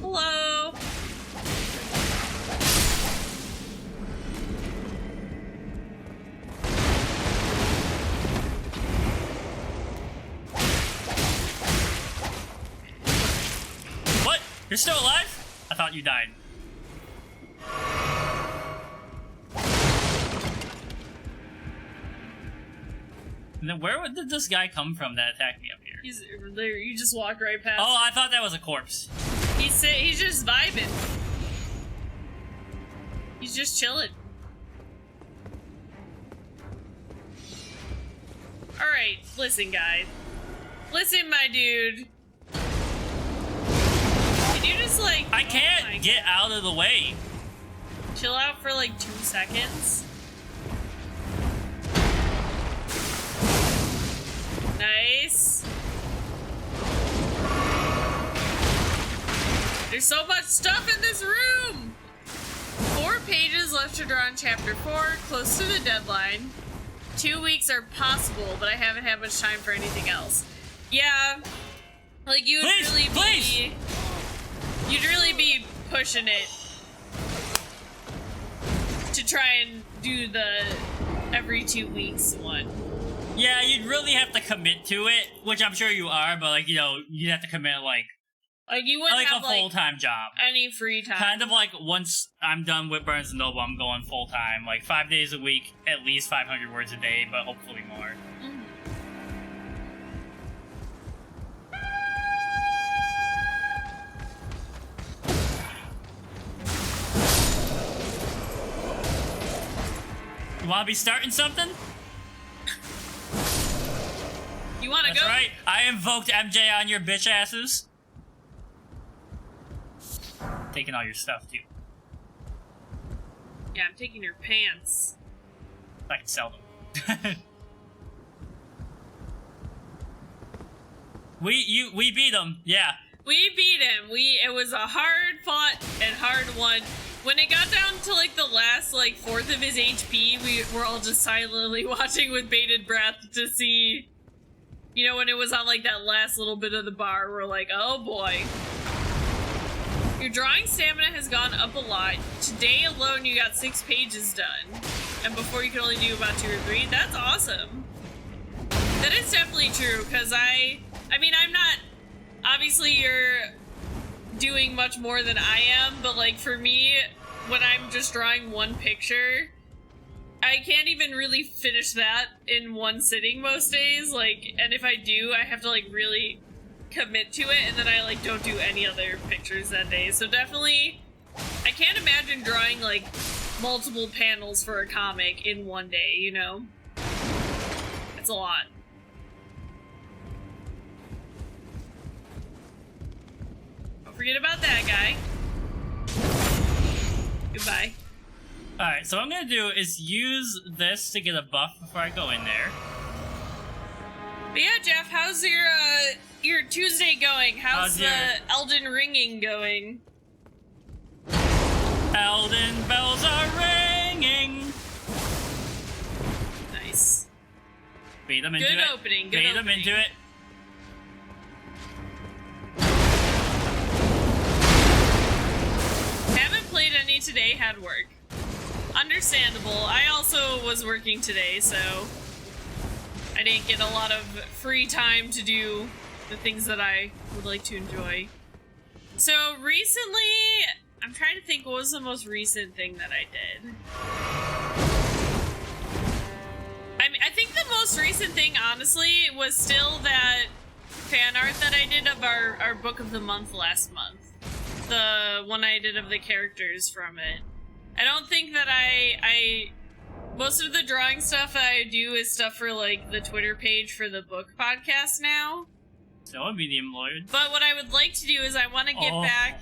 Hello. What? You're still alive? I thought you died. And then where did this guy come from that attacked me up here? He's there. You just walk right past. Oh, I thought that was a corpse. He's just vibing. He's just chilling. Alright, listen, guys. Listen, my dude. Can you just, like... I can't get out of the way. Chill out for, like, 2 seconds? Nice. There's so much stuff in this room! 4 pages left to draw in chapter 4, close to the deadline. 2 weeks are possible, but I haven't had much time for anything else. Yeah. Like, you'd really be pushing it to try and do the every 2 weeks one. Yeah, you'd really have to commit to it, which I'm sure you are, but, like, you know, you'd have to commit, like you wouldn't have, a full-time job. Any free time. Kind of like, once I'm done with Barnes & Noble, I'm going full-time. Like, 5 days a week, at least 500 words a day, but hopefully more. Mm-hmm. You want to be starting something? You want to go? That's right. I invoked MJ on your bitch asses. Taking all your stuff, too. Yeah, I'm taking your pants. I can sell them. We beat him, yeah. We beat him. It was a hard fought and hard won. When it got down to like the last like fourth of his HP, we were all just silently watching with bated breath to see, you know, when it was on like that last little bit of the bar, we're like, oh boy. Your drawing stamina has gone up a lot. Today alone, you got 6 pages done. And before you could only do about 2 or 3. That's awesome. That is definitely true, because I mean, I'm not, obviously you're doing much more than I am, but like for me, when I'm just drawing one picture, I can't even really finish that in one sitting most days. Like, and if I do, I have to like really commit to it, and then I like don't do any other pictures that day. So definitely, I can't imagine drawing like multiple panels for a comic in one day, you know? It's a lot. Don't forget about that guy. Goodbye. Alright, so what I'm gonna do is use this to get a buff before I go in there. But yeah, Jeff, how's your Tuesday going? How's the Elden Ringing going? Elden bells are ringing. Nice. Beat them into Good it. opening. Good Beat opening. them into it. Haven't played any today. Had work. Understandable. I also was working today, so I didn't get a lot of free time to do the things that I would like to enjoy. So recently, I'm trying to think what was the most recent thing that I did. I mean, I think the most recent thing, honestly, was still that fan art that I did of our book of the month last month. The one I did of the characters from it. I don't think that I most of the drawing stuff that I do is stuff for like the Twitter page for the book podcast now. So a medium lord. But what I would like to do is I want to get back.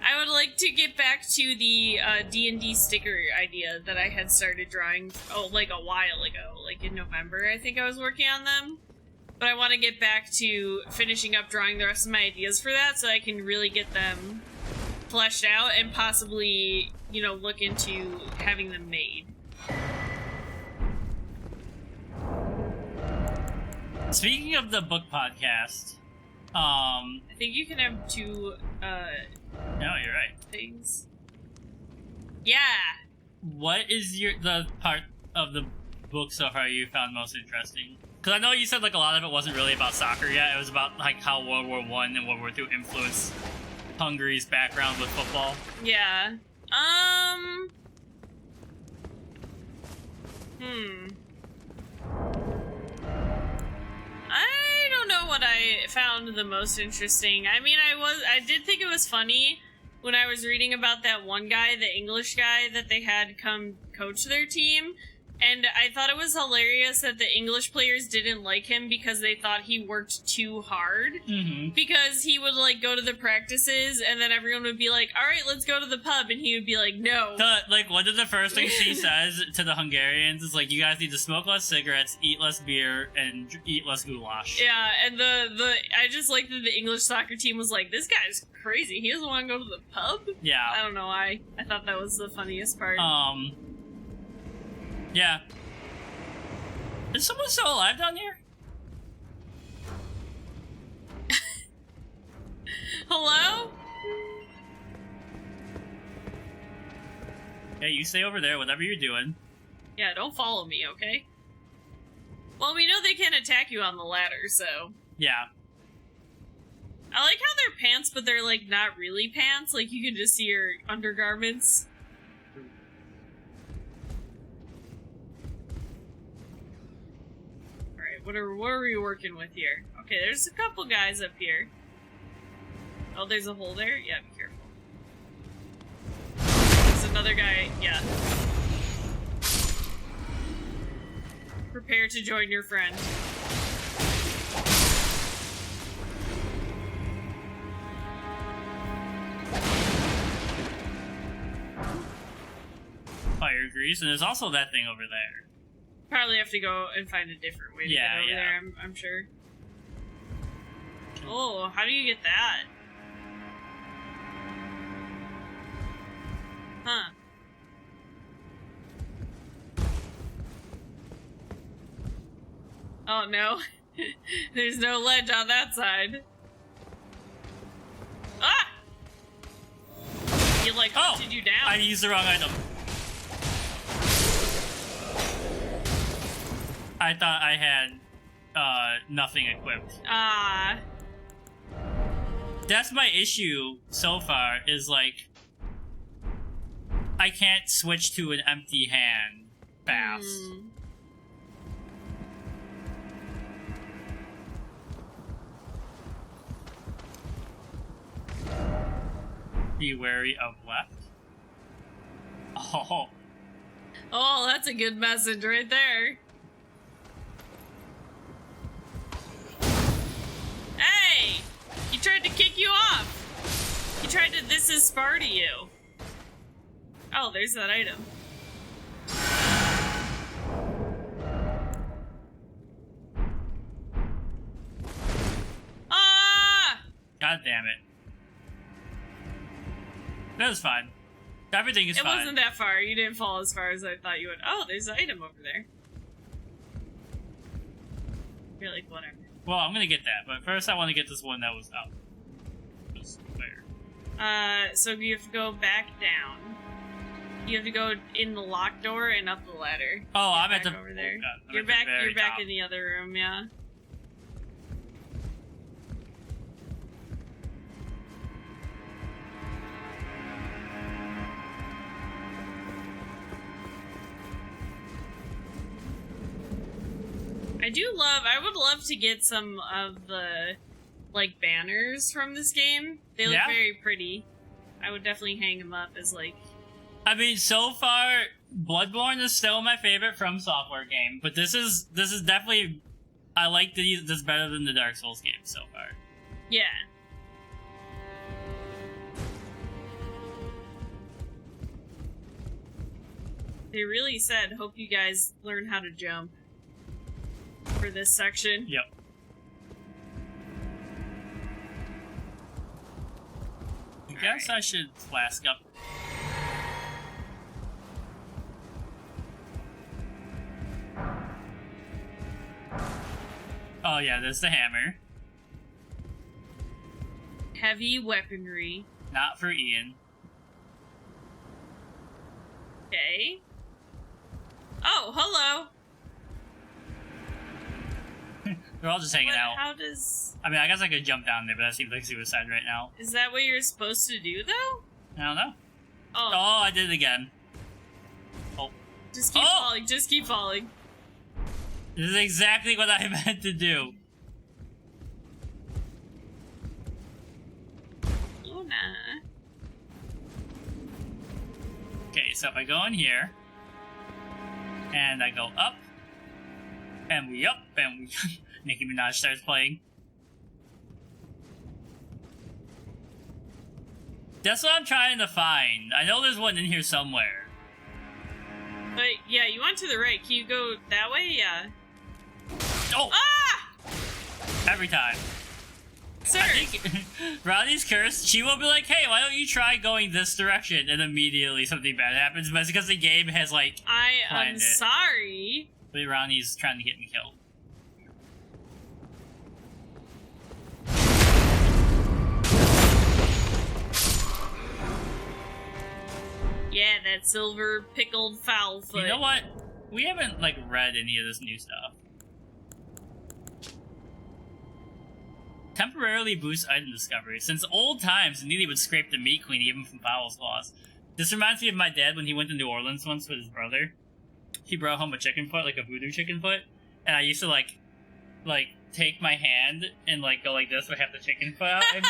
I would like to get back to the D&D sticker idea that I had started drawing like a while ago, like in November. I think I was working on them. But I want to get back to finishing up drawing the rest of my ideas for that so I can really get them fleshed out and possibly, you know, look into having them made. Speaking of the book podcast, I think you can have 2 no, you're right. things. Yeah. What is the part of the book so far you found most interesting? Because I know you said like a lot of it wasn't really about soccer yet. It was about like how World War I and World War II influenced Hungary's background with football. Yeah. I don't know what I found the most interesting. I mean, I did think it was funny when I was reading about that one guy, the English guy that they had come coach their team. And I thought it was hilarious that the English players didn't like him because they thought he worked too hard. Mm-hmm. Because he would, like, go to the practices, and then everyone would be like, alright, let's go to the pub, and he would be like, no. Like, one of the first things he says to the Hungarians is, like, you guys need to smoke less cigarettes, eat less beer, and eat less goulash. Yeah, and I just like that the English soccer team was like, this guy's crazy, he doesn't want to go to the pub? Yeah. I don't know why. I thought that was the funniest part. Yeah. Is someone still alive down here? Hello? Yeah, you stay over there, whatever you're doing. Yeah, don't follow me, okay? Well, we know they can't attack you on the ladder, so... Yeah. I like how they're pants, but they're, like, not really pants. Like, you can just see your undergarments. Alright, what are we working with here? Okay, there's a couple guys up here. Oh, there's a hole there? Yeah, be careful. There's another guy, yeah. Prepare to join your friend. Fire grease, and there's also that thing over there. Probably have to go and find a different way to get over there, I'm sure. Oh, how do you get that? Huh. Oh no. There's no ledge on that side. Ah! He like hunted you down. I used the wrong item. I thought I had nothing equipped. Ah. That's my issue so far, is like I can't switch to an empty hand fast. Be wary of left. Oh. Oh, that's a good message right there. Hey! He tried to kick you off! He tried to "This is Sparta" you. Oh, there's that item. Ah! God damn it. That was fine. Everything is fine. It wasn't that far. You didn't fall as far as I thought you would. Oh, there's an item over there. You're like, whatever. Well, I'm gonna get that, but first I want to get this one that was up. Just there. So you have to go back down. You have to go in the locked door and up the ladder. Oh, I'm at the over there. God, I'm you're at the back. very You're back top. in the other room. Yeah. I would love to get some of the, like, banners from this game. They look very pretty. I would definitely hang them up as, like... I mean, so far, Bloodborne is still my favorite From Software game, but this is definitely... I like this better than the Dark Souls game so far. Yeah. They really said, hope you guys learn how to jump for this section. Yep. I guess I should flask up. Oh yeah, there's the hammer. Heavy weaponry. Not for Ian. Okay. Oh, hello. They're all just hanging out. How does... I mean, I guess I could jump down there, but that seems like suicide right now. Is that what you're supposed to do, though? I don't know. Oh. Oh, I did it again. Oh. Just keep falling. Just keep falling. This is exactly what I meant to do. Luna. Okay, so if I go in here, and I go up, and we up, and we... Nicki Minaj starts playing. That's what I'm trying to find. I know there's one in here somewhere. But, yeah, you went to the right. Can you go that way? Yeah. Oh! Ah! Every time. Sir! I think Ronnie's cursed. She will be like, hey, why don't you try going this direction? And immediately something bad happens, but it's because the game has, like, I am planned it. sorry. But Ronnie's trying to get me killed. Yeah, that silver pickled foul foot. You know what? We haven't, like, read any of this new stuff. Temporarily boost item discovery. Since old times, Neely would scrape the meat queen even from Fowl's claws. This reminds me of my dad when he went to New Orleans once with his brother. He brought home a chicken foot, like a voodoo chicken foot, and I used to, like, take my hand and, like, go like this, but have the chicken foot out, and,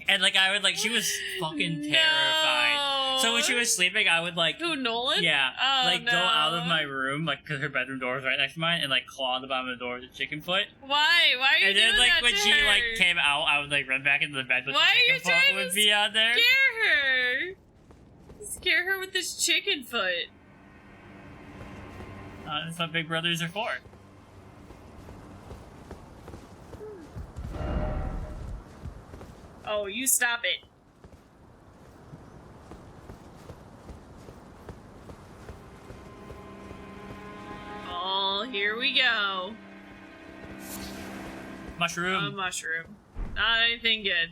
and, like, I would, like, she was fucking terrified. So when she was sleeping, I would, like... Who, Nolan? Yeah, Oh, like, go out of my room, like, because her bedroom door was right next to mine, and, like, claw the bottom of the door with a chicken foot. Why? Why are you and doing then, like, that when to she, her? like, came out, I would, like, run back into the bed with Why the are you chicken foot trying would to be out there. Scare her! Scare her with this chicken foot. That's what big brothers are for. Oh, you stop it. Oh, here we go. Mushroom. A mushroom. Not anything good.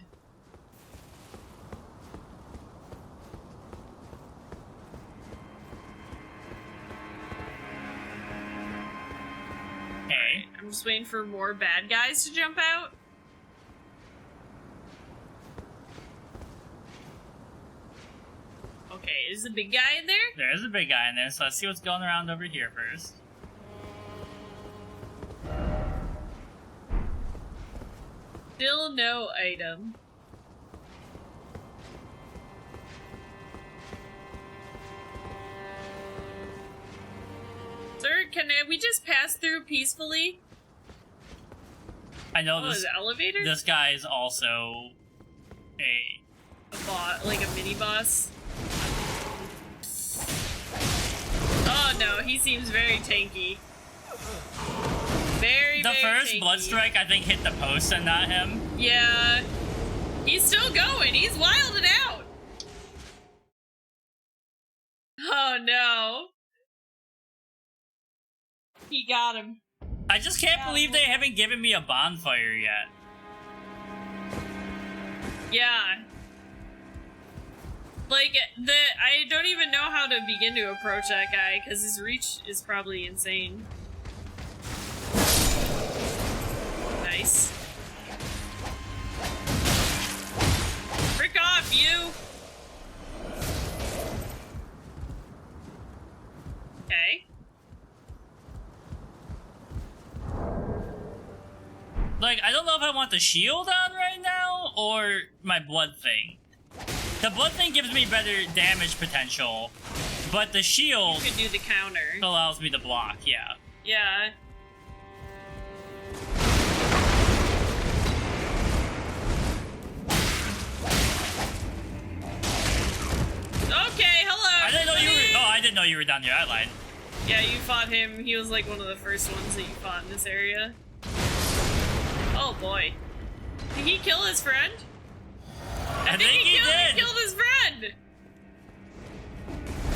Okay. I'm just waiting for more bad guys to jump out. Okay, is the big guy in there? There is a big guy in there, so let's see what's going around over here first. Still no item. Sir, can we just pass through peacefully? I know Oh, this is it elevator? this guy is also a Like a mini boss. Oh no, he seems very tanky. Very, the very first tanky. blood strike I think hit the post and not him. Yeah. He's still going. He's wilding out. Oh no. He got him. I just can't believe they haven't given me a bonfire yet. Yeah. Like, I don't even know how to begin to approach that guy, because his reach is probably insane. Nice. Frick off, you! Okay. Like, I don't know if I want the shield on right now, or my blood thing. The blood thing gives me better damage potential, but the shield You could do the counter. allows me to block, yeah. Yeah. Okay, hello! I didn't know you were- everybody! oh, I didn't know you were down your outline. Yeah, you fought him. He was like one of the first ones that you fought in this area. Oh boy. Did he kill his friend? I think he did! He killed his friend!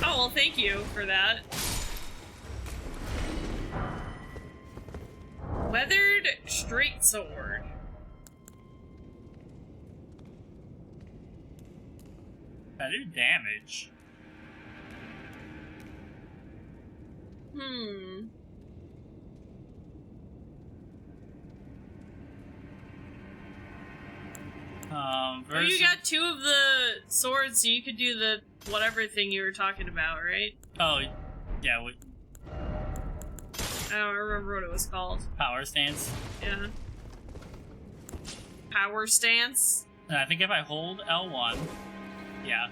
Oh, well, thank you for that. Weathered straight sword. Better damage. Hmm. Oh, Versus... you got two of the swords, so you could do the whatever thing you were talking about, right? Oh, yeah, I don't remember what it was called. power stance. Yeah. Power stance? And I think if I hold L1, yeah.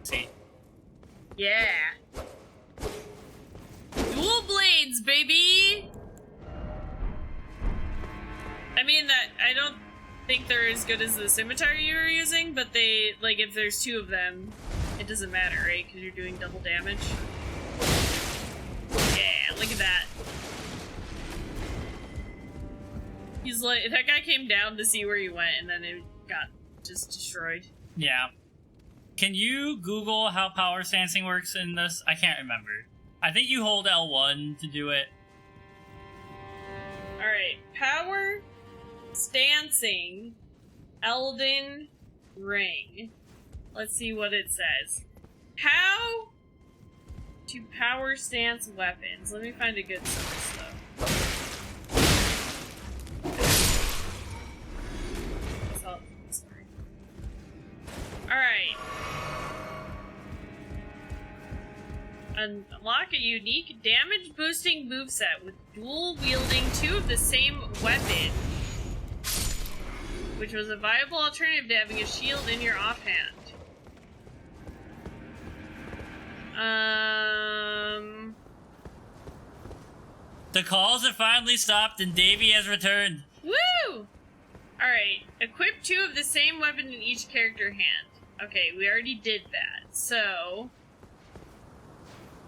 See? Yeah. Dual blades, baby! I mean, that I don't think they're as good as the scimitar you were using, but they, like, if there's two of them, it doesn't matter, right? Because you're doing double damage. Yeah, look at that. He's like, that guy came down to see where you went, and then it got just destroyed. Yeah. Can you Google how power stancing works in this? I can't remember. I think you hold L1 to do it. Alright, power stancing Elden ring. Let's see what it says. How to power stance weapons. Let me find a good source, though. Sorry. Alright. Unlock a unique damage boosting moveset with dual wielding 2 of the same weapon, which was a viable alternative to having a shield in your offhand. The calls have finally stopped and Davy has returned. Woo! Alright, equip 2 of the same weapon in each character hand. Okay, we already did that. So,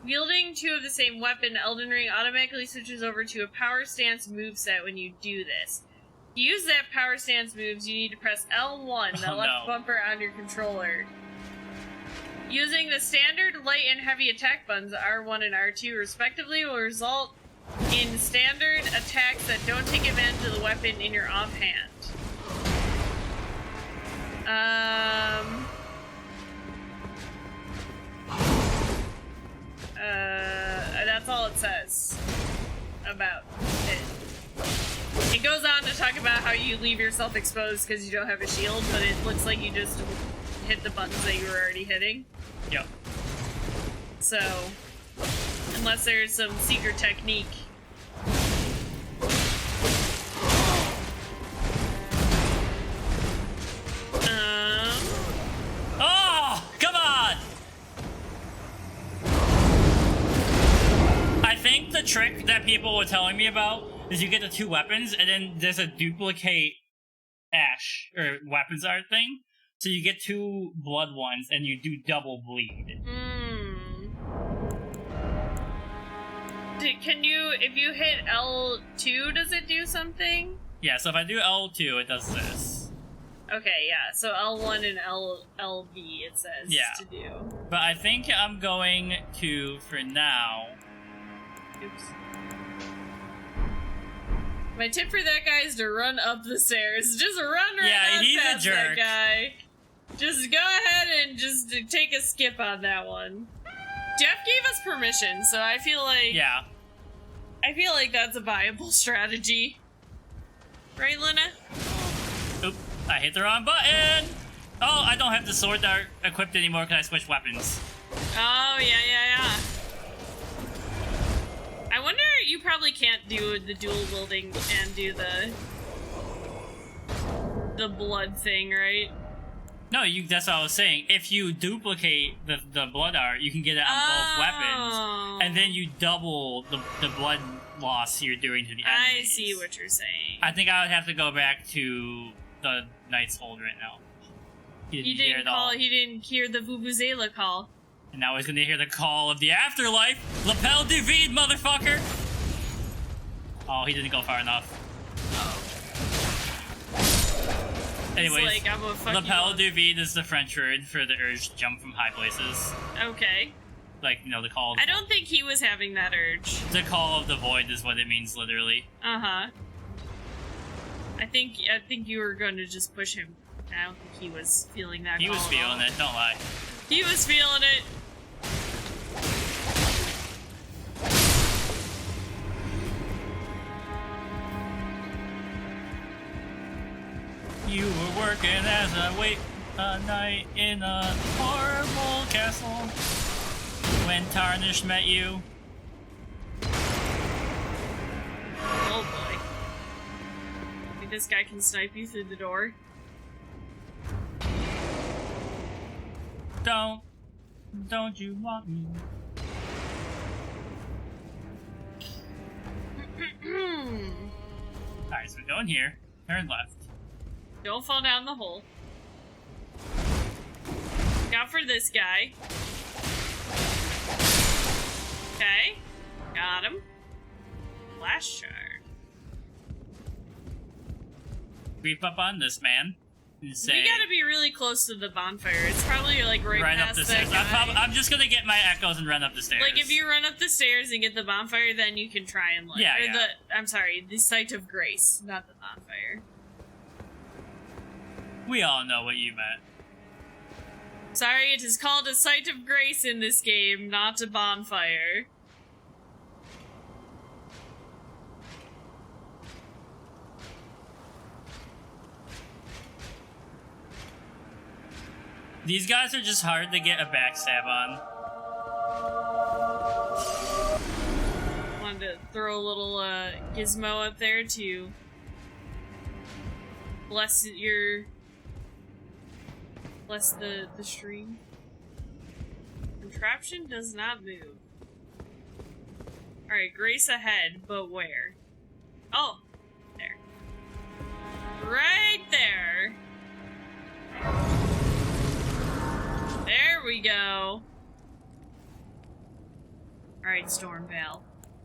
wielding 2 of the same weapon, Elden Ring automatically switches over to a power stance moveset when you do this. To use that power stance moves, you need to press L1, the left bumper on your controller. Using the standard, light, and heavy attack buttons, R1 and R2 respectively, will result in standard attacks that don't take advantage of the weapon in your offhand. That's all it says about it. It goes on to talk about how you leave yourself exposed because you don't have a shield, but it looks like you just hit the buttons that you were already hitting. Yep. So, unless there's some secret technique. Oh, come on! I think the trick that people were telling me about is you get the 2 weapons, and then there's a duplicate ash, or weapons art thing. So you get 2 blood ones, and you do double bleed. Can you, if you hit L2, does it do something? Yeah, so if I do L2, it does this. Okay, yeah, so L1 and LV it says to do. But I think I'm going to, for now... Oops. My tip for that guy is to run up the stairs. Just run right he's past a jerk. that guy. Just go ahead and just take a skip on that one. Jeff gave us permission, so I feel like... Yeah. I feel like that's a viable strategy. Right, Lena? Oop, I hit the wrong button! Oh, I don't have the sword dart equipped anymore because I switched weapons. Oh, yeah. I wonder, you probably can't do the dual wielding and do the blood thing, right? No, that's what I was saying. If you duplicate the blood art, you can get it on both weapons. And then you double the blood loss you're doing to the enemies. I see what you're saying. I think I would have to go back to the Knight's Hold right now. He didn't hear the Vuvuzela call. And now he's gonna hear the call of the afterlife. Lapel du vide, motherfucker! Oh, he didn't go far enough. Anyways, like, I'm a lapel du vide is the French word for the urge to jump from high places. Okay. Like, the call of I don't think he was having that urge. The call of the void is what it means, literally. Uh-huh. I think you were going to just push him. I don't think he was feeling that He call was feeling it, don't lie. He was feeling it. You were working as a knight in a horrible castle when Tarnished met you. Oh boy. Maybe this guy can snipe you through the door. Don't you want me? Alright, so we're going here. Turn left. Don't fall down the hole. Look out for this guy. Okay. Got him. Flash shard. Creep up on this man. And say, we gotta be really close to the bonfire. It's probably like right up past the that stairs. guy. I'm just gonna get my echoes and run up the stairs. Like, if you run up the stairs and get the bonfire, then you can try and like... I'm sorry, the Site of Grace, not the bonfire. We all know what you meant. Sorry, it is called a site of grace in this game, not a bonfire. These guys are just hard to get a backstab on. Wanted to throw a little gizmo up there to bless the stream. Contraption does not move. Alright, grace ahead, but where? Oh, there. Right there. There we go. Alright, Stormveil.